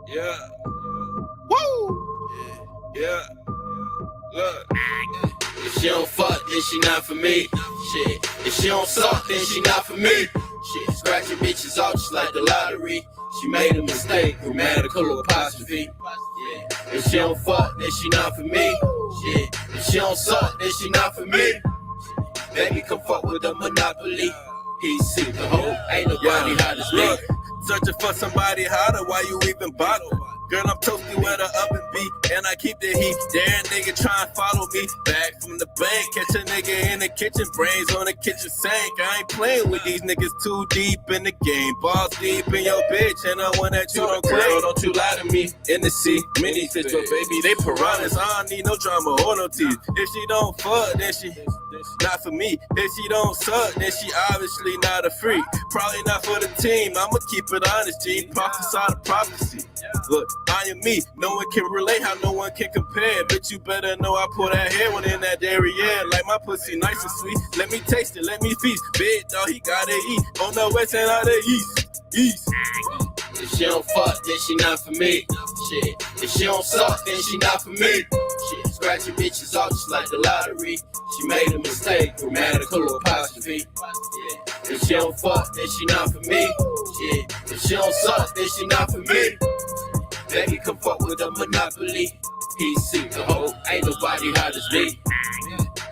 Yeah. Woo! Yeah. Look. If she don't fuck, then she not for me. Shit. If she don't suck, then she not for me. Shit. Scratching bitches off just like the lottery. She made a mistake, grammatical apostrophe. Yeah. If she don't fuck, then she not for me. Shit. If she don't suck, then she not for me. Baby, come fuck with the Monopoly. PC, the hoe, ain't nobody hot as me. Searching for somebody hotter, why you even bother? Girl, I'm toasty where the oven be, and I keep the heat. Dare nigga try and follow me. Back from the bank, catch a nigga in the kitchen, brains on the kitchen sink. I ain't playing with these niggas too deep in the game. Balls deep in your bitch, and I want that you don't claim. Girl, don't you lie to me. In the sea, mini fish, but baby, they piranhas. I don't need no drama or no teeth. If she don't fuck, then she not for me. If she don't suck, then she obviously not a freak. Probably not for the team. I'ma keep it honest, G. Prophesy the prophecy. Look, I am me. No one can relate how no one can compare. Bitch, you better know I pour that hair one in that dairy, yeah. Like my pussy nice and sweet. Let me taste it, let me feast. Big dog, he gotta eat. On the west and out the east. If she don't fuck, then she not for me. Shit. If she don't suck, then she not for me. Shit. Scratching bitches off just like the lottery. She made a mistake, grammatical apostrophe. Yeah. If she don't fuck, then she not for me. Shit. If she don't suck, then she not for me. Baby, come fuck with a Monopoly. PC, the hoe, ain't nobody hot as me.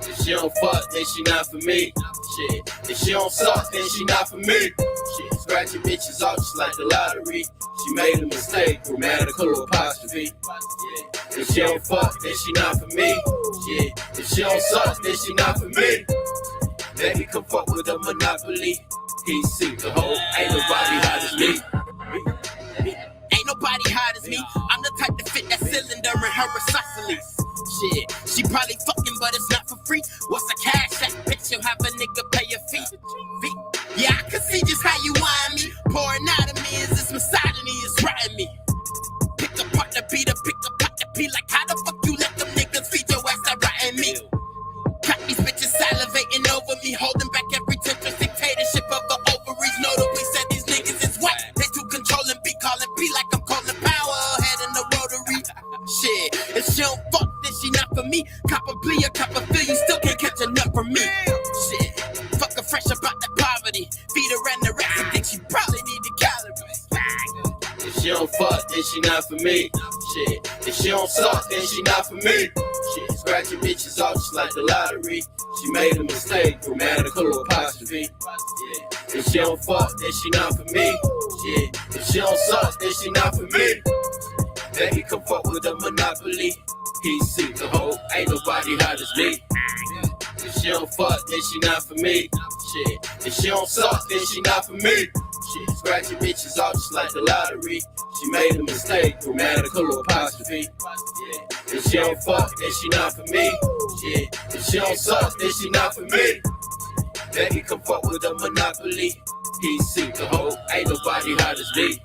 If she don't fuck, then she not for me. Shit. If she don't suck, then she not for me. Shit. Scratching bitches off just like the lottery. She made a mistake, grammatical apostrophe. Yeah. If she don't fuck, then she not for me. Shit. If she don't suck, then she not for me. Baby, come fuck with a Monopoly. PC, the hoe, ain't nobody hot as me. Ain't nobody hot as me. I'm the type to fit that cylinder in her isosceles. Shit, she probably fucking, but it's not for free. What's a CashApp? Bitch, you'll have a nigga pay your fee. Yeah, I can see just how you whine me. Pouring out of me is this misogyny is riding me. Pick apart the beater, pick apart the pee. Like how the fuck you let them niggas feed your ass that riding me? Got these bitches salivating over me, holding back every temptress dictatorship of the ovaries. Notably said these niggas is white. They too controlling, be calling P like I'm calling power ahead in the rotary. Shit, if she don't fuck, then she not for me. Cop a plea or cop a feel, you still can't catch a nut from me. Shit, fuck her fresh about that poverty. Feed her and the rest, I think she probably need the calories. If she don't fuck, then she not for me. Shit. If she don't suck, then she not for me. Shit. Scratching bitches off just like the lottery. She made a mistake, grammatical apostrophe. Yeah. If she don't fuck, then she not for me. Shit. If she don't suck, then she not for me. Baby, come fuck with a Monopoly. PC, the hoe, ain't nobody hot as me. If she don't fuck, then she not for me. Shit. If she don't suck, then she not for me. Shit. Scratching bitches off just like the lottery. She made a mistake, grammatical apostrophe. Yeah. If she don't fuck, then she not for me. Shit. If she don't suck, then she not for me. Baby, come fuck with a Monopoly. PC, the hoe, ain't nobody hot as me.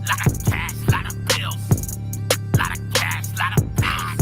Lot of cash, lot of bills. Lot of cash, lot of bills.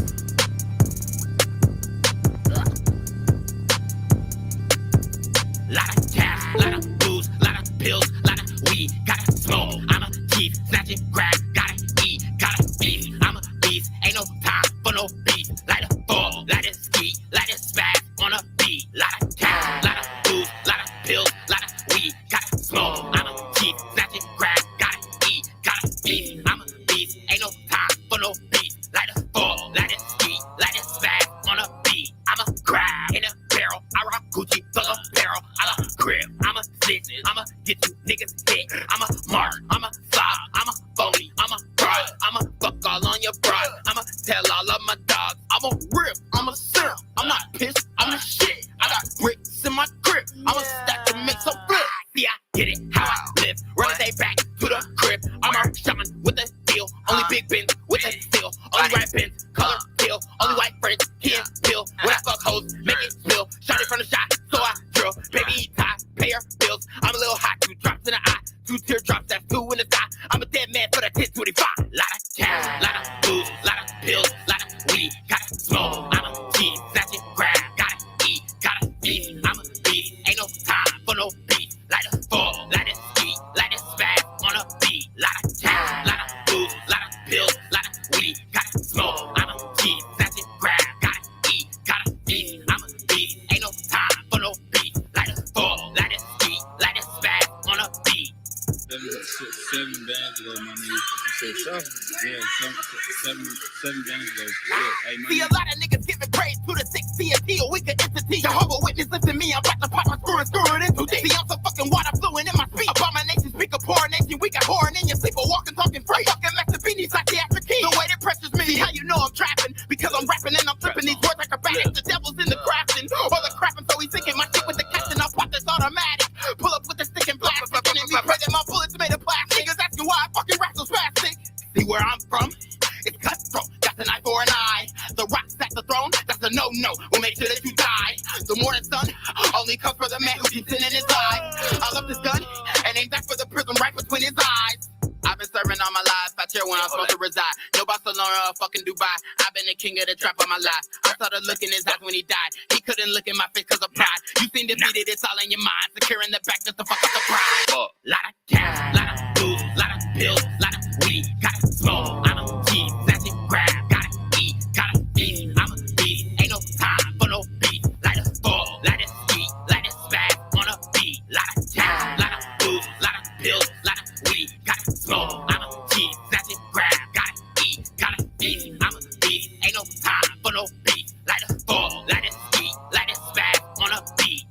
Lot of cash, lot of booze, lot of pills, lot of weed. Gotta smoke, I'ma keep snatching, grab, gotta eat, gotta beef. I'm a beast, ain't no time for no beef. Light a fall, light a ski, light a spaz on a beat. Lot of cash, lot of booze, lot of pills, lot of weed. Gotta smoke, I'ma keep snatching, grab, gotta eat, gotta beef. I'm a beast, ain't no time for no beef. Light a fall, light a ski, light a spaz on a beat. I'm a grab in a barrel, I rock Gucci, plug a barrel. I'm a crib, I'm a snitch, I'ma get you niggas hit. I'm a mark, I'm a slob, I'm a phony, I'm a fraud, I'm a fuck all on your broad. I'm a tell all of my dogs, I'm a rip, I'm a simp, I'm not pissed, I'm the shit. I got bricks in my grip, I'm a stack and make some flip. See, I get it, how I live, run they back to the crib. I'm a shaman with the deal, only big bins with the steel, only right bins, color kill, only white friends, can pill. When I fuck hoes, make it spill, shot it from the shot, so I drill. Baby, eat tie, pay her bills, I'm a little hot, 2 drops in the eye, 2 teardrops, that's 2 in the sky. I'm a dead man for the 1025. Lot of cash, lot of booze, lot of pills, lot of weed. Gotta smoke, I'm a cheat, snatching, grab, gotta eat, gotta feed. I'm a beast, ain't no time for no beef. Light a fall, light a ski, light a spaz on a beat. Lot of cash, lot of booze, lot of pills, lot of weed. Gotta smoke, I'm a cheat, snatching, grab, gotta eat, gotta feed. I'm a beast, ain't no time for no beef. Light a fall, light a ski, light a spaz on a beat. 7 bands ago, my nigga. You said 7? Yeah, seven bands ago. Yeah, hey, my See, a lot of niggas giving praise to the 6 TNT, a wicked entity. Jehovah Witness, listen to me, I'm about to pop my screw and screw it into deep. See, I'm so fucking water fluent in my speech. Abomination, speak of poor nation, we got whoring in your sleep, or walking, talking free. Fucking Master Beanie's like the African king. The way that pressures me, see how you know I'm trapping? Because I'm rapping and I'm flipping these words like a bat. The devil's in the crafting, or the crapping, so he's thinking my shit with the captain. I'll pop this automatic. Pull up with the stick and blast. Fucking me, pray that my bullets made of plastic. Niggas asking why I fucking rap so spastic. See where I'm from? It's cutthroat, got an eye for an eye. The rock's at the throne, that's a no-no. We'll make sure that you die. The morning sun only comes for the man who keeps it in his eyes. I love this gun and aim back for the prism right between his eyes. I've been serving all my lives, I chair when I'm supposed to reside. No Barcelona or fucking Dubai. I've been the king of the trap all my life. I started looking in his eyes when he died. He couldn't look in my face cause of pride. You seem defeated, it's all in your mind. Securing the back just to fuck up the pride. Lot of cash, lot of booze, lot of pills, lot of weed. Gotta smoke, I'm a cheat, snatching, grab, gotta eat, gotta feed. I'm a beast, ain't no time for no beef. Light a fall, light a ski, light a spaz on a beat. Lot of cash, lot of booze, lot of pills, lot of weed. Gotta smoke, I'm a cheat, snatching, grab, gotta eat, gotta feed. I'm a beast, ain't no time for no beef. Light a fall, light a ski, light a spaz on a beat.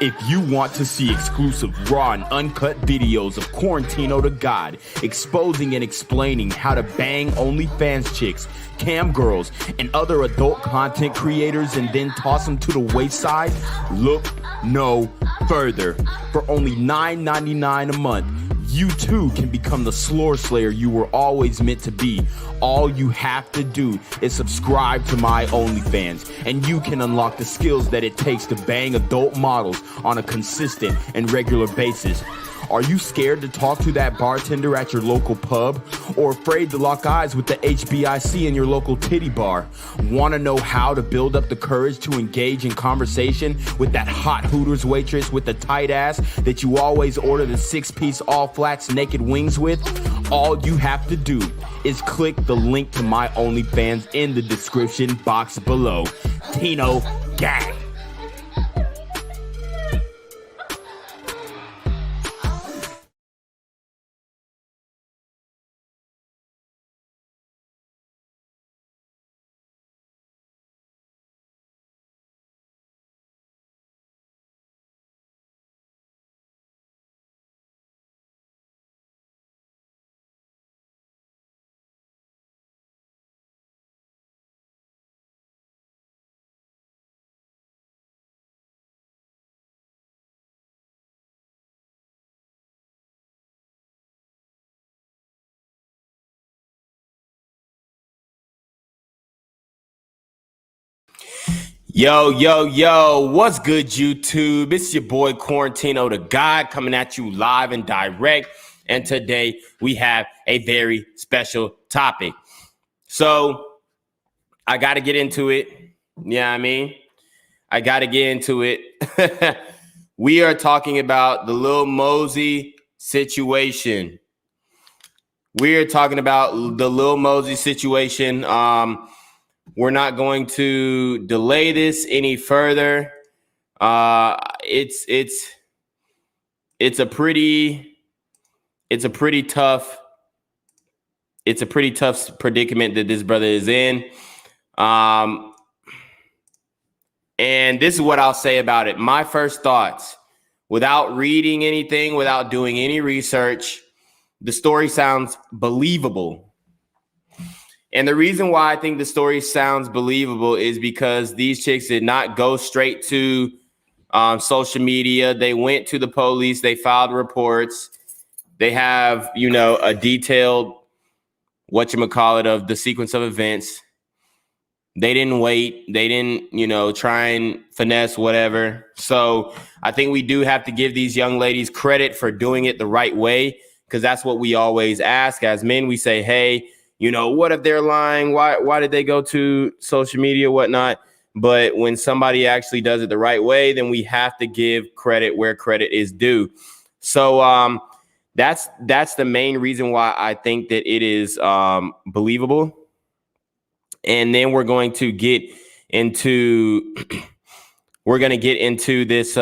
If you want to see exclusive raw and uncut videos of Quarantino Da GAWD exposing and explaining how to bang OnlyFans chicks, cam girls, and other adult content creators and then toss them to the wayside, look no further. For only $9.99 a month, you too can become the Slore Slayer you were always meant to be. All you have to do is subscribe to my OnlyFans, and you can unlock the skills that it takes to bang adult models on a consistent and regular basis. Are you scared to talk to that bartender at your local pub? Or afraid to lock eyes with the HBIC in your local titty bar? Want to know how to build up the courage to engage in conversation with that hot Hooters waitress with the tight ass that you always order the 6-piece all flats naked wings with? All you have to do is click the link to my OnlyFans in the description box below. Tino Gang. Yo, what's good, YouTube? It's your boy Quarantino Da GAWD coming at you live and direct. And today we have a very special topic. So I got to get into it. Yeah, I mean, I got to get into it. We are talking about the Lil Mosey situation. We're talking about the Lil Mosey situation. We're not going to delay this any further. It's a pretty tough predicament that this brother is in. And this is what I'll say about it. My first thoughts, without reading anything, without doing any research, the story sounds believable. And the reason why I think the story sounds believable is because these chicks did not go straight to social media. They went to the police. They filed reports. They have, a detailed whatchamacallit of the sequence of events. They didn't wait. They didn't, try and finesse whatever. So I think we do have to give these young ladies credit for doing it the right way, because that's what we always ask. As men, we say, hey, what if they're lying? Why did they go to social media, whatnot? But when somebody actually does it the right way, then we have to give credit where credit is due. So that's the main reason why I think that it is believable. And then we're going to get into this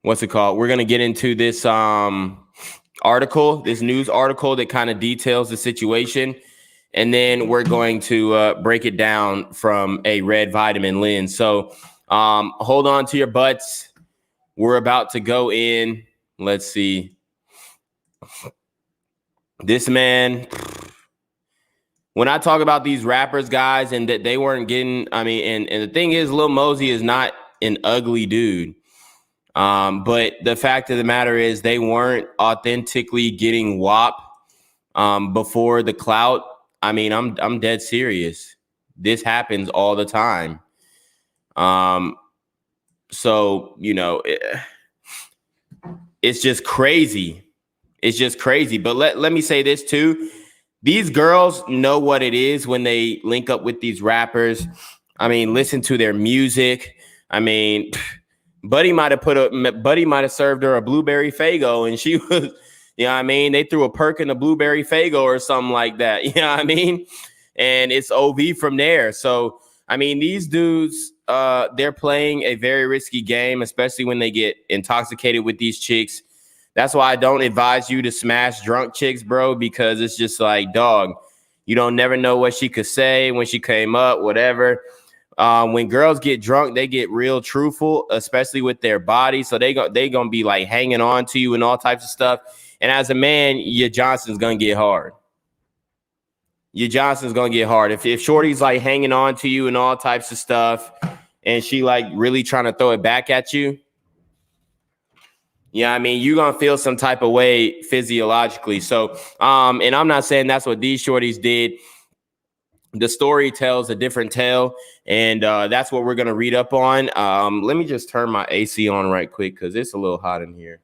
what's it called? We're going to get into this this news article that kind of details the situation. And then we're going to break it down from a red vitamin lens. So hold on to your butts. We're about to go in. Let's see. This man, when I talk about these rappers, guys, and that they weren't getting, and the thing is, Lil Mosey is not an ugly dude. But the fact of the matter is they weren't authentically getting WAP before the clout. I'm dead serious. This happens all the time. So, it's just crazy. It's just crazy. But let me say this too. These girls know what it is when they link up with these rappers. Listen to their music. Buddy might have served her a blueberry Faygo and she was, they threw a perk in a blueberry Faygo or something like that. And it's OV from there. So, these dudes, they're playing a very risky game, especially when they get intoxicated with these chicks. That's why I don't advise you to smash drunk chicks, bro, because it's just like, dog, you don't never know what she could say when she came up, whatever. When girls get drunk, they get real truthful, especially with their body. So they gonna be like hanging on to you and all types of stuff. And as a man, your Johnson's gonna get hard. Your Johnson's gonna get hard. If Shorty's like hanging on to you and all types of stuff, and she like really trying to throw it back at you, you're gonna feel some type of way physiologically. So, and I'm not saying that's what these shorties did. The story tells a different tale, and that's what we're going to read up on. Let me just turn my AC on right quick because it's a little hot in here.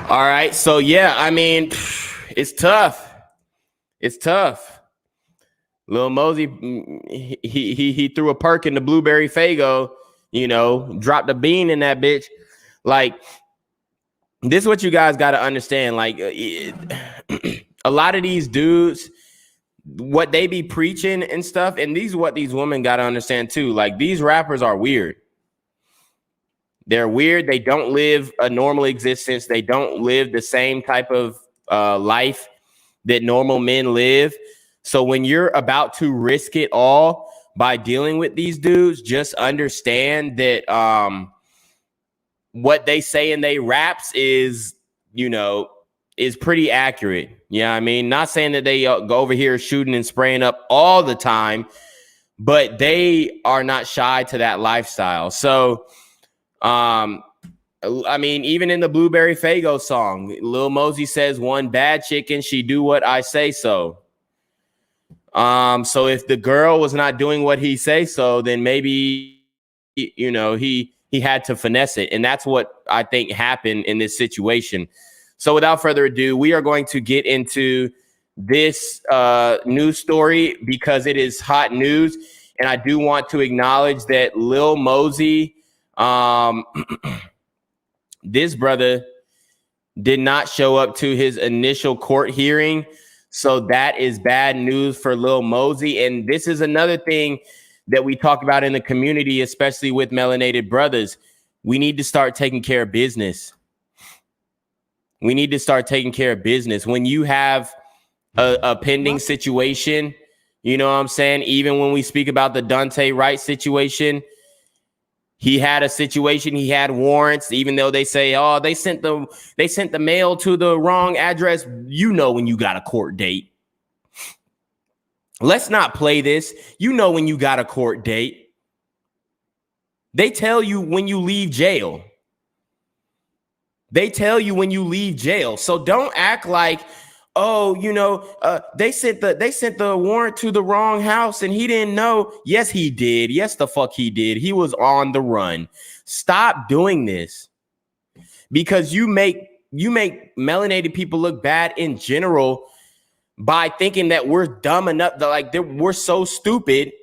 All right. So, yeah, it's tough. It's tough. Lil Mosey, he threw a perk in the blueberry Faygo, dropped a bean in that bitch. Like, this is what you guys got to understand. Like, a lot of these dudes, what they be preaching and stuff, and these are what these women got to understand too. Like, these rappers are weird. They're weird. They don't live a normal existence. They don't live the same type of life that normal men live. So when you're about to risk it all by dealing with these dudes, just understand that what they say in they raps is, is pretty accurate. Not saying that they go over here shooting and spraying up all the time, but they are not shy to that lifestyle. So I mean, even in the Blueberry Faygo song, Lil Mosey says, one bad chicken, she do what I say so. So if the girl was not doing what he say so, then maybe, you know, he had to finesse it. And that's what I think happened in this situation. So without further ado, we are going to get into this news story because it is hot news. And I do want to acknowledge that Lil Mosey, this brother did not show up to his initial court hearing. So that is bad news for Lil Mosey. And this is another thing that we talk about in the community, especially with melanated brothers. We need to start taking care of business. We need to start taking care of business. When you have a pending situation, you know what I'm saying? Even when we speak about the Dante Wright situation, he had a situation, he had warrants, even though they say, oh, they sent the mail to the wrong address. You know when you got a court date. Let's not play this. You know when you got a court date. They tell you when you leave jail. They tell you when you leave jail. So don't act like, oh, you know, they sent the warrant to the wrong house and he didn't know. Yes, he did. Yes, the fuck he did. He was on the run. Stop doing this because you make melanated people look bad in general by thinking that we're dumb enough that we're so stupid.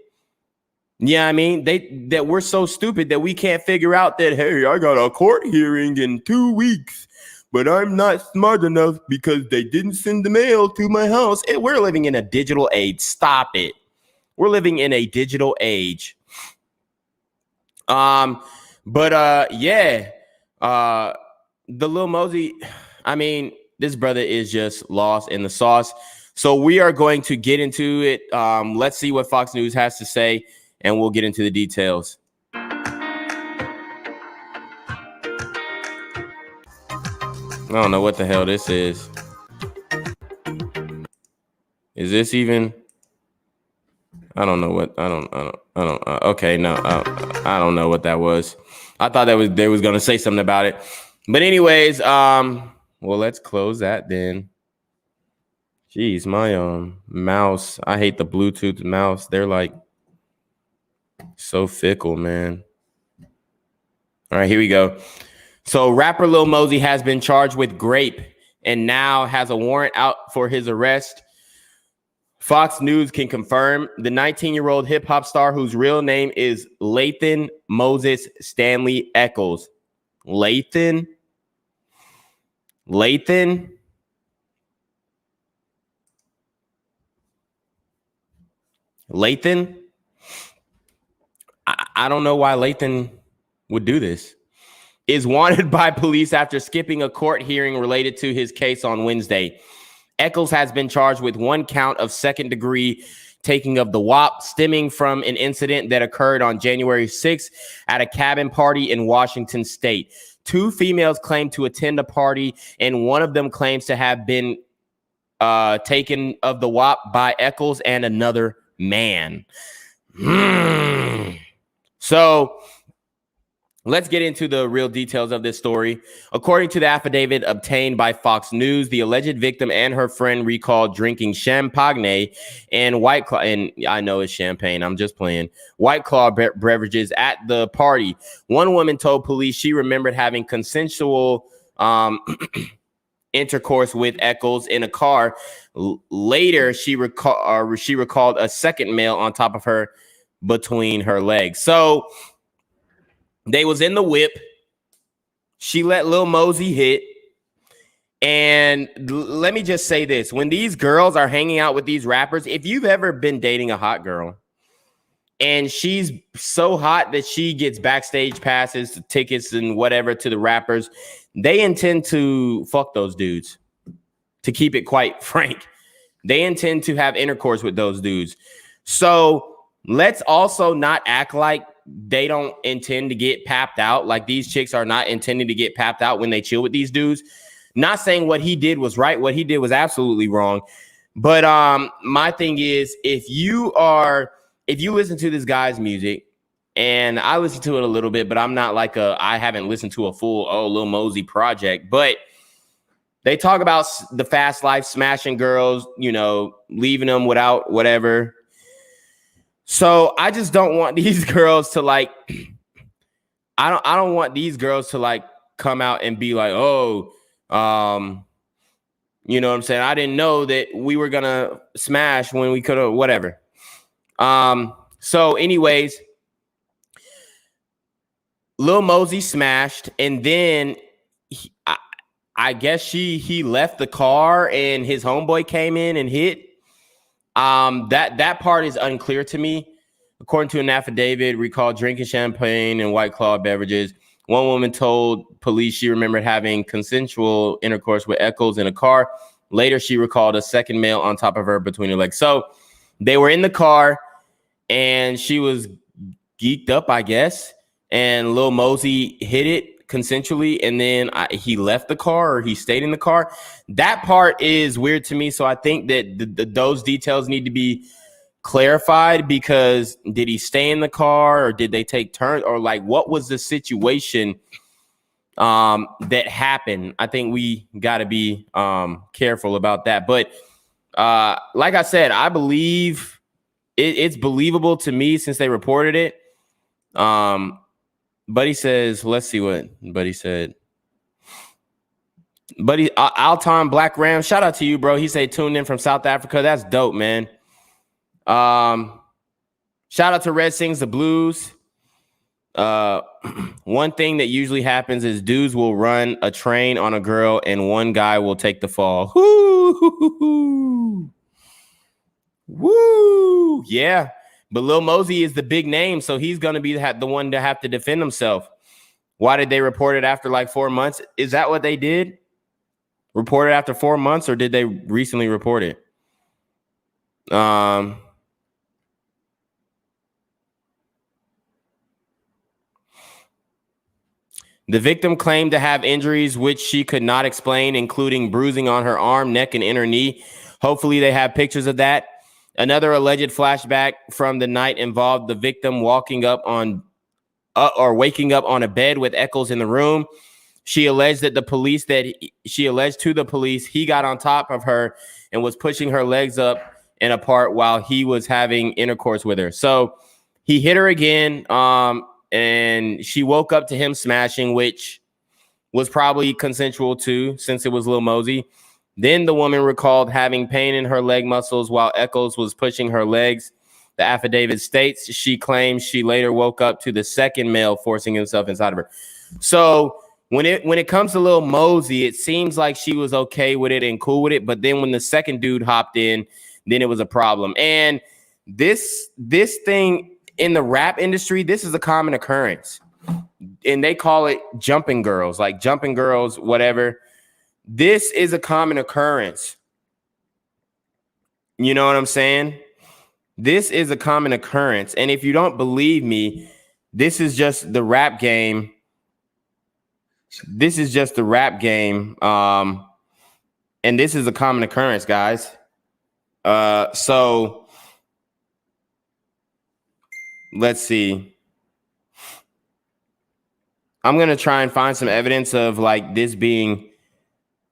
Yeah, I mean, that we're so stupid that we can't figure out that, hey, I got a court hearing in 2 weeks. But I'm not smart enough because they didn't send the mail to my house. We're living in a digital age. Stop it. We're living in a digital age. Yeah. The Lil Mosey, I mean, this brother is just lost in the sauce. So we are going to get into it. Let's see what Fox News has to say, and we'll get into the details. I don't know what the hell this is. Is this even? I don't know what. I don't. Okay, no. I don't know what that was. I thought they was gonna say something about it. But anyways, well, let's close that then. Jeez, my mouse. I hate the Bluetooth mouse. They're like so fickle, man. All right, here we go. So rapper Lil Mosey has been charged with GRape and now has a warrant out for his arrest. Fox News can confirm the 19-year-old hip-hop star whose real name is Lathan Moses Stanley Eccles. Lathan? I don't know why Lathan would do this. Is wanted by police after skipping a court hearing related to his case on Wednesday. Eccles has been charged with 1 count of second-degree taking of the WAP stemming from an incident that occurred on January 6th at a cabin party in Washington State. 2 females claim to attend a party, and one of them claims to have been taken of the WAP by Eccles and another man. So let's get into the real details of this story. According to the affidavit obtained by Fox News, the alleged victim and her friend recalled drinking champagne and White Claw, and I know it's champagne, I'm just playing, White Claw beverages at the party. One woman told police she remembered having consensual intercourse with Eccles in a car. Later, she recalled a second male on top of her between her legs. So they was in the whip. She let Lil Mosey hit. And let me just say this. When these girls are hanging out with these rappers, if you've ever been dating a hot girl and she's so hot that she gets backstage passes, tickets, and whatever to the rappers, they intend to fuck those dudes. To keep it quite frank, they intend to have intercourse with those dudes. So let's also not act like they don't intend to get papped out. Like these chicks are not intending to get papped out when they chill with these dudes. Not saying what he did was right. What he did was absolutely wrong. But my thing is, if you listen to this guy's music And I listened to it a little bit, but I'm not like I haven't listened to a full Lil Mosey project. But they talk about the fast life, smashing girls, leaving them without whatever. So I just don't want these girls to like. I don't want these girls to like come out and be like, oh, you know what I'm saying? I didn't know that we were gonna smash when we could have, whatever. So anyways, Lil Mosey smashed, and then I guess he left the car and his homeboy came in and hit. That part is unclear to me. According to an affidavit, recalled drinking champagne and White Claw beverages. One woman told police she remembered having consensual intercourse with Eccles in a car. Later, she recalled a second male on top of her between her legs. So they were in the car and she was geeked up, I guess. And Lil Mosey hit it consensually. And then he left the car, or he stayed in the car. That part is weird to me. So I think that those details need to be clarified, because did he stay in the car, or did they take turns, or like what was the situation that happened? I think we got to be careful about that. But like I said, I believe it's believable to me since they reported it. Buddy says, let's see what Buddy said. Buddy, Alton Black Ram, shout out to you, bro. He said tuned in from South Africa. That's dope, man. Shout out to Red Sings the Blues. One thing that usually happens is dudes will run a train on a girl and one guy will take the fall. Woo! Woo! Yeah. But Lil Mosey is the big name, so he's going to be the one to have to defend himself. Why did they report it after like 4 months? Is that what they did? Report it after 4 months, or did they recently report it? The victim claimed to have injuries which she could not explain, including bruising on her arm, neck, and inner knee. Hopefully they have pictures of that. Another alleged flashback from the night involved the victim waking up on a bed with Eccles in the room. She alleged to the police he got on top of her and was pushing her legs up and apart while he was having intercourse with her. So he hit her again. And she woke up to him smashing, which was probably consensual too, since it was Lil Mosey. Then the woman recalled having pain in her leg muscles while Eccles was pushing her legs. The affidavit states she claims she later woke up to the second male forcing himself inside of her. So when it comes to Lil Mosey, it seems like she was okay with it and cool with it. But then when the second dude hopped in, then it was a problem. And this thing in the rap industry, this is a common occurrence, and they call it jumping girls, like jumping girls, whatever. This is a common occurrence. You know what I'm saying? This is a common occurrence. And if you don't believe me, this is just the rap game. This is just the rap game. And this is a common occurrence, guys. So let's see. I'm going to try and find some evidence of like this being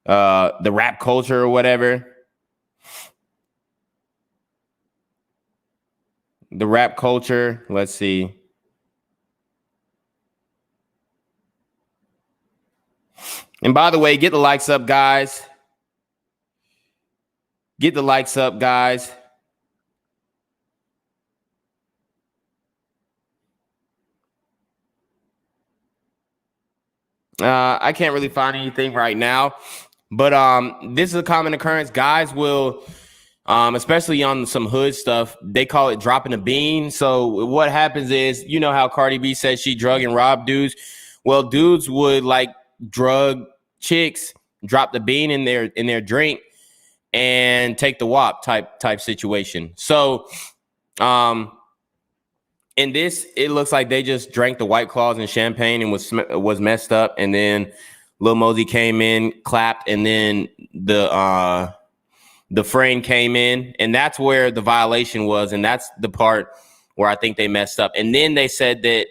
the rap culture or whatever. The rap culture. Let's see. And by the way, get the likes up, guys. Get the likes up, guys. I can't really find anything right now, but this is a common occurrence. Guys will, especially on some hood stuff, they call it dropping a bean. So what happens is, you know how Cardi B says she drug and robbed dudes? Well, dudes would like drug chicks, drop the bean in their drink, and take the wop type situation. So, in this, it looks like they just drank the White Claws and champagne and was messed up. And then Lil Mosey came in, clapped, and then the frame came in, and that's where the violation was, and that's the part where I think they messed up. And then they said that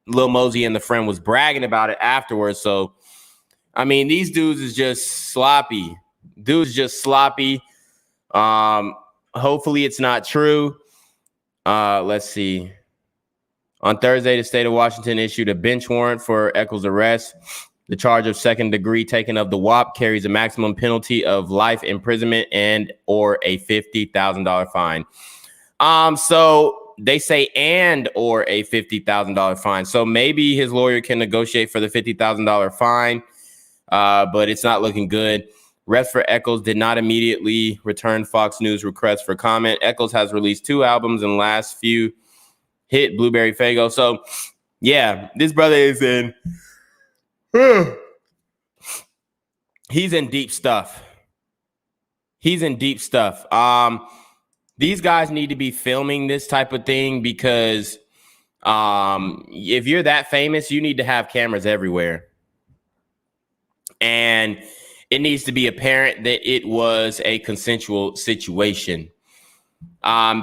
Lil Mosey and the friend was bragging about it afterwards. So, I mean, these dudes is just sloppy. Hopefully it's not true. Let's see. On Thursday, the state of Washington issued a bench warrant for Echols' arrest. The charge of second-degree taking of the WAP carries a maximum penalty of life imprisonment and or a $50,000 fine. So they say and or a $50,000 fine. So maybe his lawyer can negotiate for the $50,000 fine, but it's not looking good. Refs for Echols did not immediately return Fox News requests for comment. Echols has released 2 albums in the last few hit Blueberry Faygo. So, yeah, this brother is in... He's in deep stuff. These guys need to be filming this type of thing because if you're that famous, you need to have cameras everywhere. And it needs to be apparent that it was a consensual situation.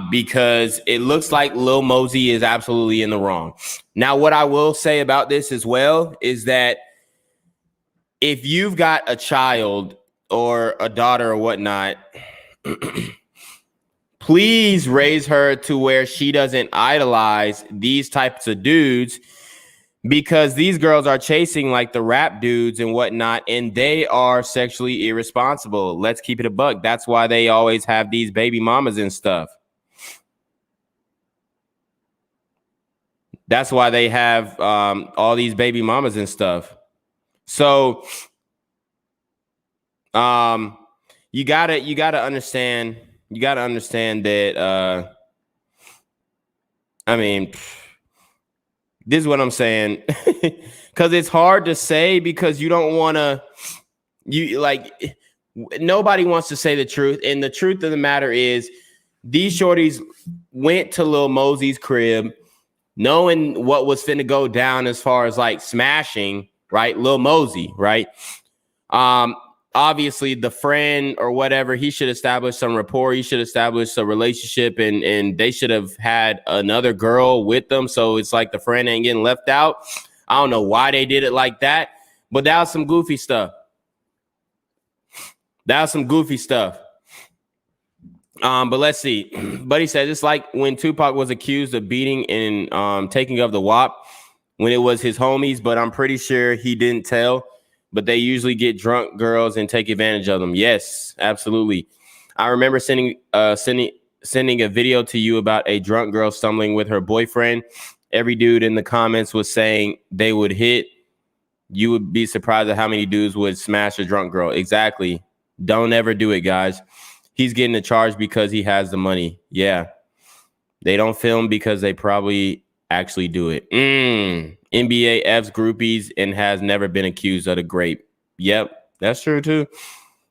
Because it looks like Lil Mosey is absolutely in the wrong. Now, what I will say about this as well is that if you've got a child or a daughter or whatnot, please raise her to where she doesn't idolize these types of dudes, because these girls are chasing like the rap dudes and whatnot, and they are sexually irresponsible. Let's keep it a buck. That's why they always have these baby mamas and stuff. That's why they have all these baby mamas and stuff. So you gotta understand that I mean, this is what I'm saying. Because it's hard to say, because you don't want to, nobody wants to say the truth. And the truth of the matter is, these shorties went to Lil Mosey's crib knowing what was finna go down as far as like smashing, right? Lil Mosey, right? Obviously the friend or whatever, he should establish some rapport. He should establish a relationship, and they should have had another girl with them. So it's like the friend ain't getting left out. I don't know why they did it like that, but that was some goofy stuff. But let's see. Buddy said it's like when Tupac was accused of beating and taking of the WAP when it was his homies, but I'm pretty sure he didn't tell. But they usually get drunk girls and take advantage of them. Yes, absolutely. I remember sending a video to you about a drunk girl stumbling with her boyfriend. Every dude in the comments was saying they would hit. You would be surprised at how many dudes would smash a drunk girl. Exactly. Don't ever do it, guys. He's getting a charge because he has the money. Yeah. They don't film because they probably actually do it. NBA F's groupies and has never been accused of the grape. Yep, that's true too.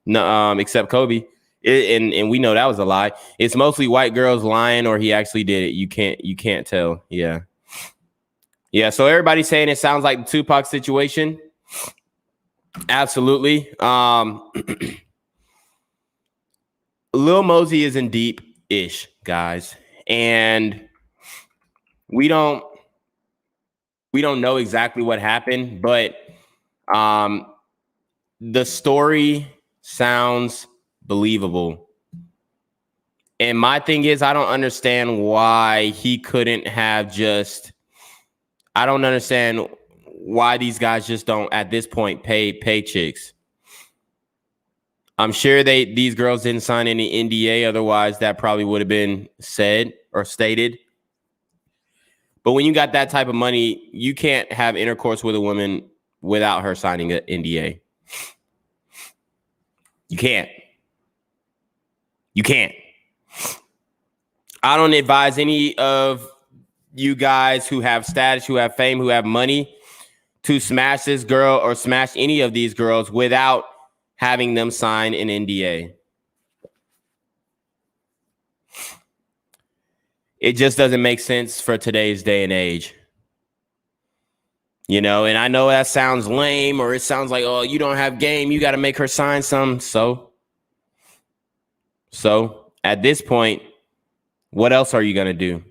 No, except Kobe. And we know that was a lie. It's mostly white girls lying, or he actually did it. You can't tell. Yeah. So everybody's saying it sounds like the Tupac situation. Absolutely. Lil Mosey is in deep-ish, guys, and we don't know exactly what happened, but the story sounds believable. And my thing is, I don't understand why he couldn't have just, I don't understand why these guys just don't at this point pay chicks. I'm sure these girls didn't sign any NDA, otherwise that probably would have been said or stated. But when you got that type of money, you can't have intercourse with a woman without her signing an NDA. You can't. I don't advise any of you guys who have status, who have fame, who have money to smash this girl or smash any of these girls without having them sign an NDA. It just doesn't make sense for today's day and age. You know, and I know that sounds lame, or it sounds like, oh, you don't have game, you got to make her sign some. So at this point, what else are you going to do?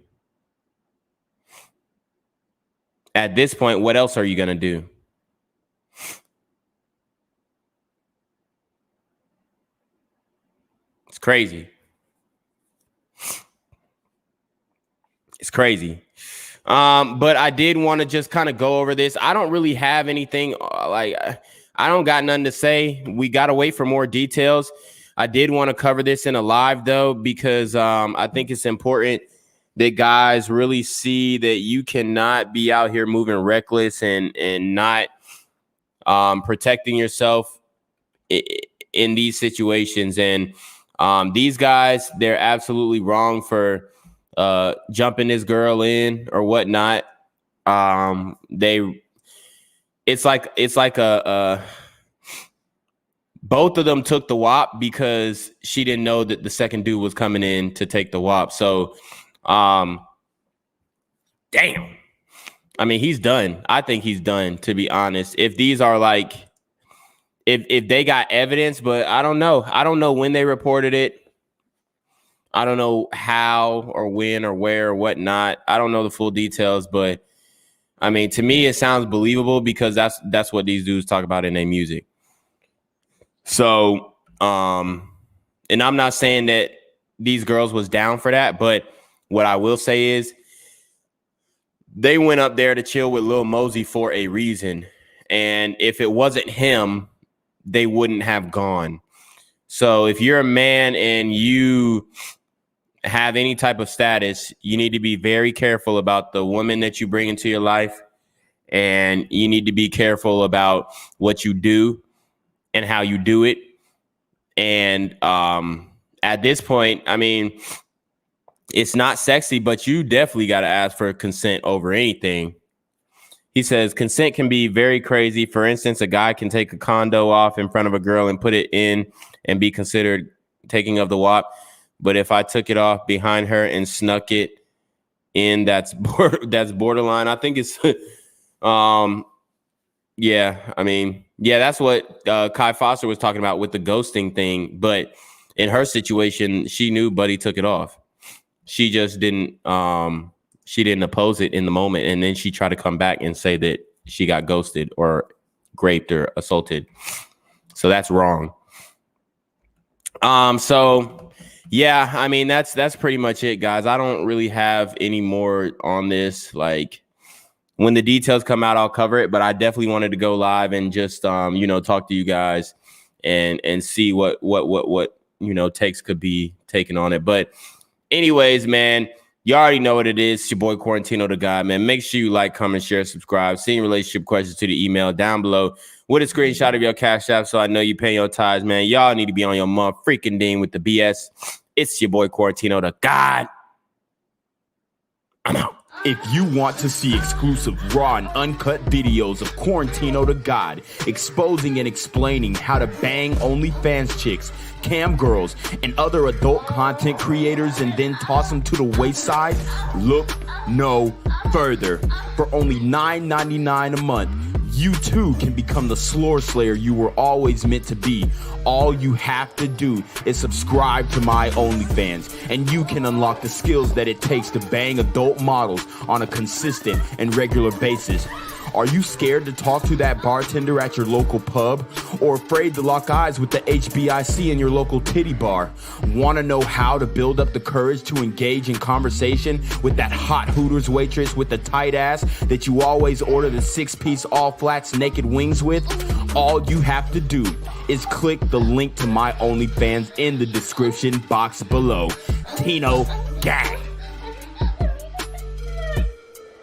at this point, what else are you going to do? It's crazy. It's crazy. But I did want to just kind of go over this. I don't really have anything I don't got nothing to say. We got to wait for more details. I did want to cover this in a live though, because I think it's important that guys really see that you cannot be out here moving reckless and not protecting yourself in these situations. And these guys, they're absolutely wrong for jumping this girl in or whatnot. It's like a both of them took the WAP because she didn't know that the second dude was coming in to take the WAP. So damn. I mean, he's done. I think he's done, to be honest. If these are like, if they got evidence, but I don't know. I don't know when they reported it. I don't know how or when or where or whatnot. I don't know the full details, but I mean, to me, it sounds believable because that's what these dudes talk about in their music. So, and I'm not saying that these girls was down for that, but what I will say is they went up there to chill with Lil Mosey for a reason. And if it wasn't him, they wouldn't have gone. So if you're a man and you have any type of status, you need to be very careful about the woman that you bring into your life. And you need to be careful about what you do and how you do it. And at this point, I mean, it's not sexy, but you definitely got to ask for consent over anything. He says consent can be very crazy. For instance, a guy can take a condo off in front of a girl and put it in and be considered taking of the WAP. But if I took it off behind her and snuck it in, that's borderline. I think it's yeah, I mean, yeah, that's what Kai Foster was talking about with the ghosting thing. But in her situation, she knew Buddy took it off. She just didn't oppose it in the moment. And then she tried to come back and say that she got ghosted or raped or assaulted. So that's wrong. So yeah, I mean, that's pretty much it, guys. I don't really have any more on this. Like, when the details come out, I'll cover it, but I definitely wanted to go live and just, talk to you guys and see what, takes could be taken on it. But anyways, man, you already know what it is. It's your boy Quarantino Da GAWD, man. Make sure you like, comment, share, subscribe. Send your relationship questions to the email down below with a screenshot of your Cash App so I know you pay your tithes, man. Y'all need to be on your mom freaking ding with the BS. It's your boy Quarantino Da GAWD. I'm out. If you want to see exclusive raw and uncut videos of Quarantino Da GAWD exposing and explaining how to bang OnlyFans chicks, cam girls, and other adult content creators and then toss them to the wayside, look no further. For only $9.99 a month, you too can become the Slore Slayer you were always meant to be. All you have to do is subscribe to my OnlyFans, and you can unlock the skills that it takes to bang adult models on a consistent and regular basis. Are you scared to talk to that bartender at your local pub? Or afraid to lock eyes with the HBIC in your local titty bar? Want to know how to build up the courage to engage in conversation with that hot Hooters waitress with the tight ass that you always order the 6-piece all flats naked wings with? All you have to do is click the link to my OnlyFans in the description box below. Tino Gang.